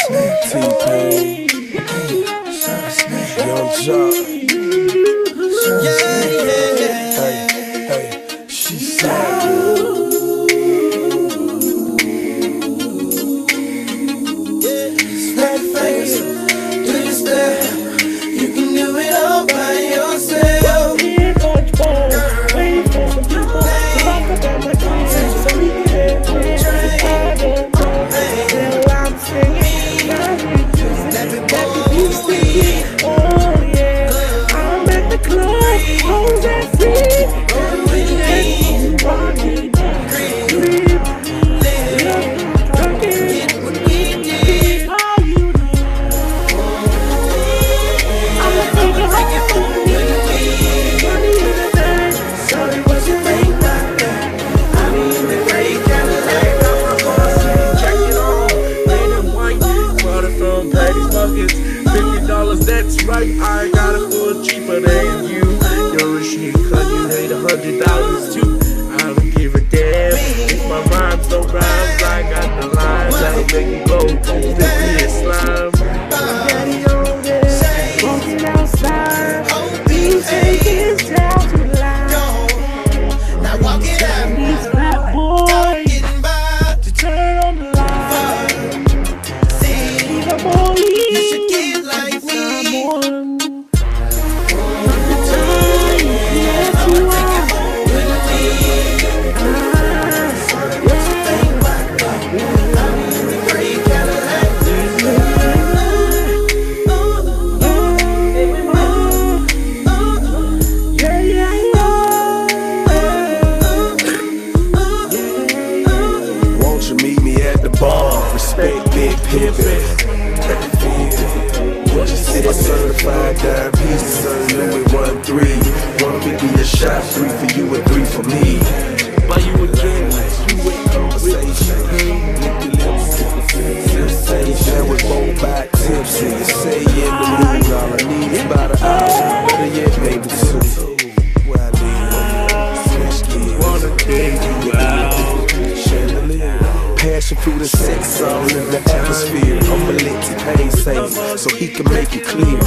T-Pain, Young Jock. Hey, she said, snap fingers, do your step. You can do it all by yourself. Waiting for some people to rock up on my dreams so we can have I don't know till I'm singing. Oh yeah, I'm at the club, hoes and free. $50, that's right, I got it for cheaper than you. You're a shit, cause you hate $100 too. I don't give a damn if my rhymes don't rhyme. I got the lines that'll make you go flip me a slime. Daddy on there, walking outside, he's taking his down to the line. Now walk it out, he's fat boy to turn on the light. See the boy. Respect big pimpin'. A certified diabetes, serving with 1-3. 150 a shot, 3 for you and 3 for me. Buy you again, you with conversation. Sensation with both back tipsy. You say in the mood, all I need is about an hour. Better yet, maybe 2. Where I leave, wanna take you out. Passion through the sex, all in the atmosphere. I'ma let T-Pain say so he can make it clear.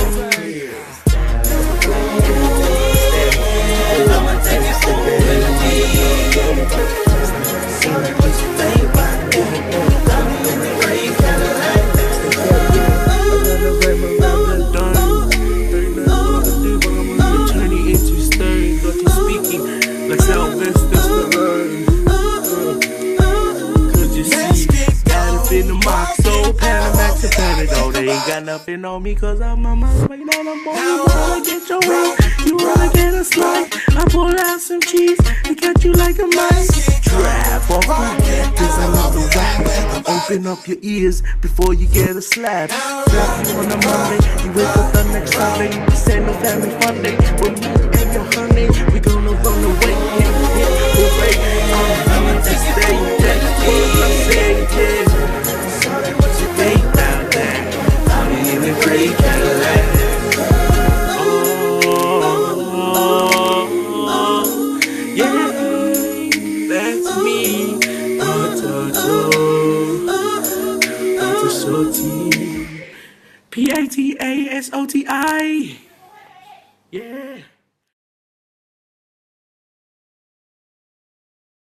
They ain't got nothing on me cause I'm on my way down the board. You wanna get your way, you wanna get a slice. I pull out some cheese and cut you like a mice. Trap off me, cause I love the rap. Open up your ears before you get a slap. Slap you on a Monday, you wake up the next Sunday. You send no family fun day. With me and your honey, we gonna run away. Away. I'm here to stay, that's what I'm saying, yeah. P-A-T-A-S-O-T-I. Yeah.